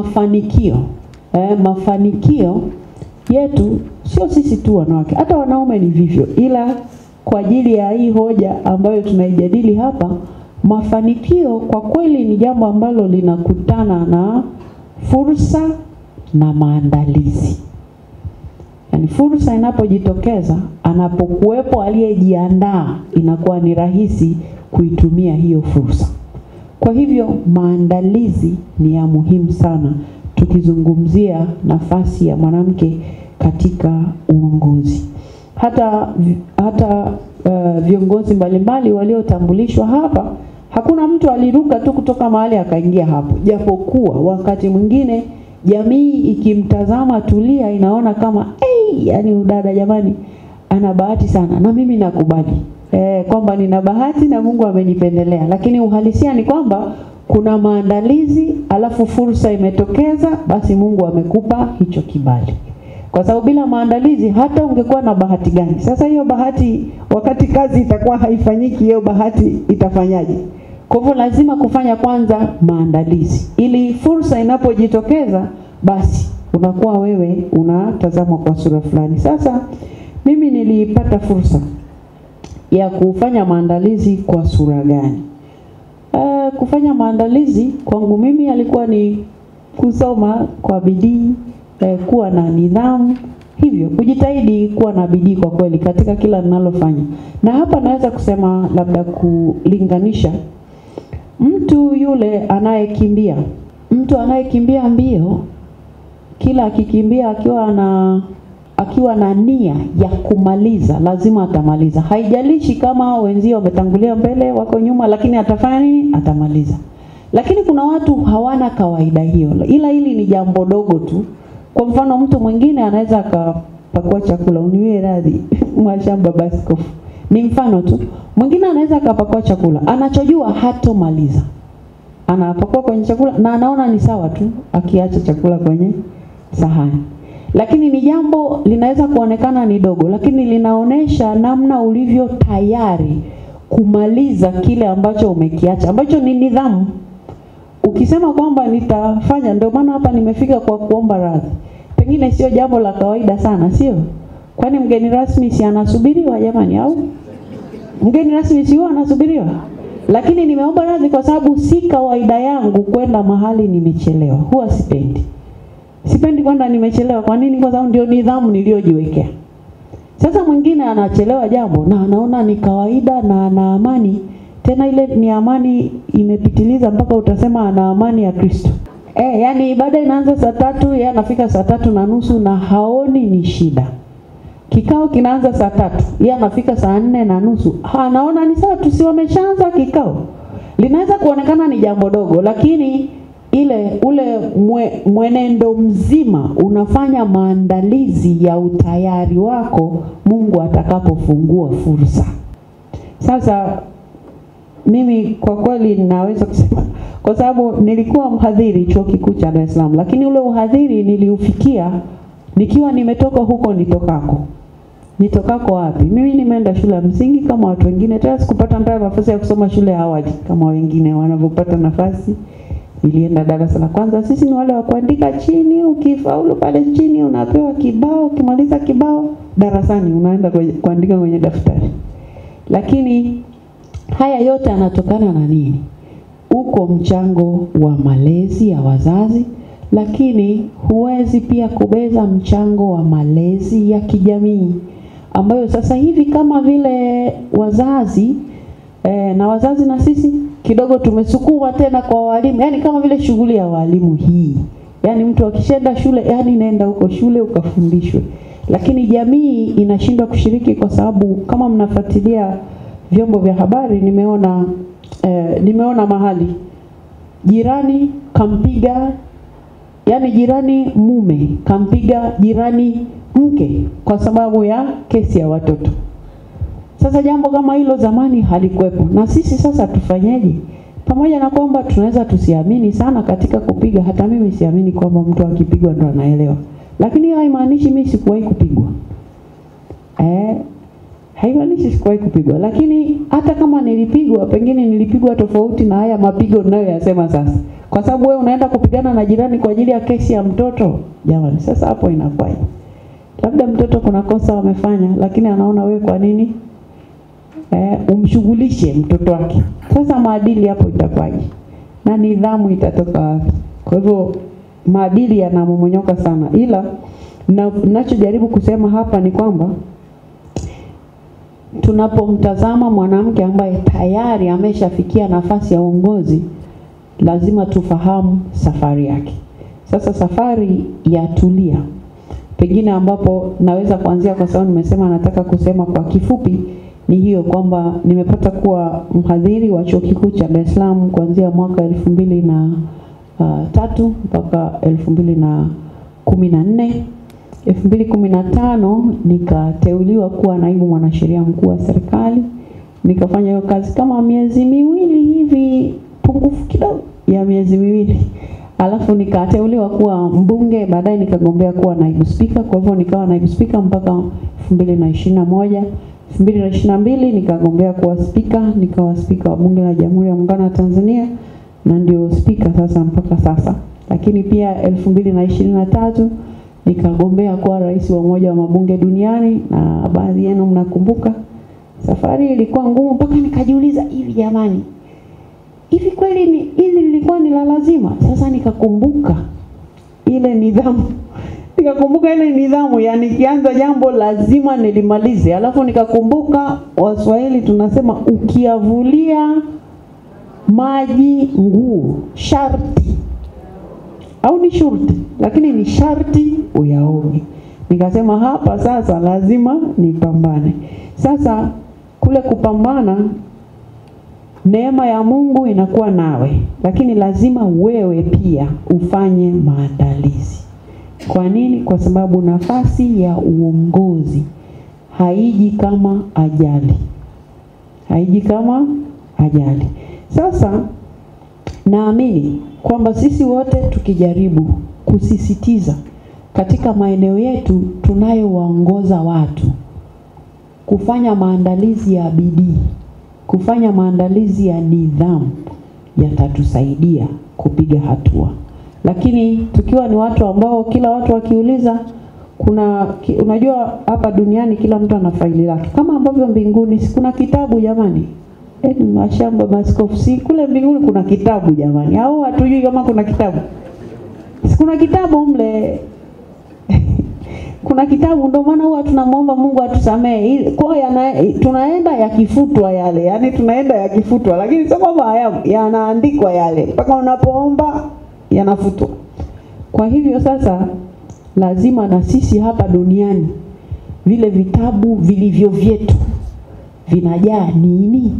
mafanikio. Mafanikio yetu sio sisi tu wanawake, hata wanaume ni vivyo, ila kwa ajili ya hii hoja ambayo tunaijadili hapa, mafanikio kwa kweli ni jambo ambalo linakutana na fursa na maandalizi. Yani fursa inapojitokeza, anapokuwepo aliyejiandaa, inakuwa ni rahisi kuitumia hiyo fursa. Kwa hivyo maandalizi ni ya muhimu sana tukizungumzia nafasi ya mwanamke katika uongozi. Hata viongozi mbalimbali waliotambulishwa hapa, hakuna mtu aliruka tu kutoka mahali akaingia hapo. Japokuwa wakati mwingine jamii ikimtazama Tulia inaona kama yani udada jamani ana bahati sana, na mimi nakubali kwamba nina bahati na Mungu amenipendelea. Lakini uhalisia ni kwamba kuna maandalizi, alafu fursa imetokeza, basi Mungu amekupa hicho kibali. Kwa sababu bila maandalizi hata ungekuwa na bahati gani, sasa hiyo bahati wakati kazi itakuwa haifanyiki, hiyo bahati itafanyaje? Kwa hivyo lazima kufanya kwanza maandalizi, ili fursa inapojitokeza basi unakuwa wewe unatazama kwa sura fulani. Sasa mimi nilipata fursa ya kufanya maandalizi kwa sura gani? Kufanya maandalizi kwangu mimi alikuwa ni kusoma kwa bidii, kuwa na nidhamu, hivyo kujitahidi kuwa na bidii kwa kweli katika kila ninalofanya. Na hapa naweza kusema labda kulinganisha mtu yule anayekimbia. Mtu anayekimbia mbio, kila akikimbia akiwa na nia ya kumaliza, lazima atamaliza. Haijalishi kama wenzio wametangulia mbele, wako nyuma, lakini atafanya nini? Atamaliza. Lakini kuna watu hawana kawaida hiyo, ila hili ni jambo dogo tu. Kwa mfano mtu mwingine anaweza akapakua chakula, uniwie radhi mwashamba baskofu, ni mfano tu. Mwingine anaweza akapakua chakula, anachojua hatomaliza, anapakua kwenye chakula na anaona ni sawa tu akiacha chakula kwenye sahani. Lakini ni jambo linaweza kuonekana ni dogo, lakini linaonesha namna ulivyo tayari kumaliza kile ambacho umekiacha, ambacho ni nidhamu. Ukisema kwamba nitafanya, ndio maana hapa nimefika kwa kuomba radhi, pengine sio jambo la kawaida sana, sio? Kwani mgeni rasmi si anasubiriwa jamani, au? Mgeni rasmi si huwa anasubiriwa? Lakini nimeomba radhi kwa sababu si kawaida yangu kwenda mahali nimechelewa. Huwa sipendi kwenda nimechelewa. Kwa nini? Kwa sababu ndio nidhamu niliyojiwekea. Sasa mwingine anachelewa jambo na anaona ni kawaida na ana amani. Tena ile ni amani imepitiliza mpaka utasema ana amani ya Kristo. Yani ibada inaanza saa 3, yeye anafika saa 3:30 na haoni ni shida. Kikao kinaanza saa 3, yeye anafika saa 4:30. Anaona ni sawa tu, si wameshaanza kikao. Linaweza kuonekana ni jambo dogo, lakini ule mwenendo mzima unafanya maandalizi ya utayari wako Mungu atakapofungua fursa. Sasa mimi kwa kweli ninaweza kusema, kwa sababu nilikuwa mhadhiri chuo kikuu cha Dar es Salaam, lakini ule uhadhiri niliufikia nikiwa nimetoka huko nitokako. Nitokako wapi? Mimi nimeenda shule ya msingi kama watu wengine, tena sikupata nafasi ya kusoma shule ya awali kama wengine wanavyopata nafasi. Nilienda darasa la kwanza. Sisi ni wale wa kuandika chini, ukifaulu pale chini unapewa kibao, ukimaliza kibao darasani unaenda kuandika kwenye daftari. Lakini haya yote yanatokana na nini? Uko mchango wa malezi ya wazazi, lakini huwezi pia kubeza mchango wa malezi ya kijamii, ambayo sasa hivi kama vile wazazi na wazazi na sisi kidogo tumesukuma tena kwa walimu. Yani kama vile shughuli ya walimu hii, yani mtu akishenda shule, yani nenda huko shule ukafundishwe. Lakini jamii inashindwa kushiriki kwa sababu kama mnafuatilia vyombo vya habari, nimeona mahali jirani kampiga, yani jirani mume kampiga jirani mke kwa sababu ya kesi ya watoto. Sasa jambo kama hilo zamani halikuwepo. Na sisi sasa tufanyeje? Pamoja na kwamba tunaweza tusiamini sana katika kupiga, hata mimi siamini kwamba mtu akipigwa ndo anaelewa. Lakini haimaanishi mimi sikuwahi kupigwa. Haimaanishi sikuwahi kupigwa. Lakini hata kama nilipigwa, pengine nilipigwa tofauti na haya mapigo ninayoyasema sasa. kwa sababu wewe unaenda kupigana na jirani kwa ajili ya kesi ya mtoto. Jamani, sasa hapo inakuwaje? Labda mtoto kuna kosa wamefanya, lakini anaona wewe kwa nini umshughulishe mtoto wake. Sasa maadili hapo itakuwaje? Na nidhamu itatoka wapi? Kwa hivyo maadili yanamomonyoka sana. Ila ninachojaribu kusema hapa ni kwamba tunapomtazama mwanamke ambaye tayari ameshafikia nafasi ya uongozi, lazima tufahamu safari yake. Sasa safari ya Tulia, pengine ambapo naweza kuanzia, kwa sababu nimesema nataka kusema kwa kifupi, ni hiyo kwamba nimepata kuwa mhadhiri wa Chuo Kikuu cha Dar es Salaam kuanzia mwaka 2003 mpaka 2014. 2015 nikateuliwa kuwa naibu mwanasheria mkuu wa serikali. Nikafanya hiyo kazi kama miezi miwili hivi, pungufu kidogo ya miezi miwili. Alafu nikateuliwa kuwa mbunge, baadaye nikagombea kuwa naibu spika. Kwa hivyo nikawa naibu spika mpaka 2021. 2022 nikagombea kuwa spika, nikawa spika wa bunge la Jamhuri ya Muungano wa Tanzania, na ndio spika sasa mpaka sasa. Lakini pia 2023 nikagombea kuwa rais wa Umoja wa Mabunge Duniani, na baadhi yenu mnakumbuka. Safari ilikuwa ngumu mpaka nikajiuliza, hivi jamani, hivi kweli ili lilikuwa ni la lazima? Sasa nikakumbuka ile nidhamu. Nikakumbuka ile nidhamu, yani kianza jambo lazima nilimalize. Alafu nikakumbuka Waswahili tunasema ukiavulia maji nguo sharti, au ni shurti, lakini ni sharti uyaoge. Nikasema hapa sasa lazima nipambane. Sasa kule kupambana, neema ya Mungu inakuwa nawe, lakini lazima wewe pia ufanye maandalizi. Kwa nini? Kwa sababu nafasi ya uongozi haiji kama ajali. Haiji kama ajali. Sasa naamini kwamba sisi wote tukijaribu kusisitiza katika maeneo yetu tunayowaongoza watu kufanya maandalizi ya bidii, kufanya maandalizi ya nidhamu, yatatusaidia kupiga hatua. Lakini tukiwa ni watu ambao kila watu wakiuliza, unajua hapa duniani kila mtu ana faili lake. Kama ambavyo mbinguni si kuna kitabu jamani? Mashamba maskofu, si kule mbinguni kuna kitabu jamani? Au hatujui kama kuna kitabu? Si kuna kitabu mle? Kuna kitabu, ndio maana huwa tunamuomba Mungu atusamee. Kwa tunaenda yakifutwa yale, yani tunaenda yakifutwa, lakini sio kwamba yanaandikwa yale. Mpaka unapoomba yanafutwa. Kwa hivyo sasa lazima na sisi hapa duniani vile vitabu vilivyo vyetu vinajaa nini?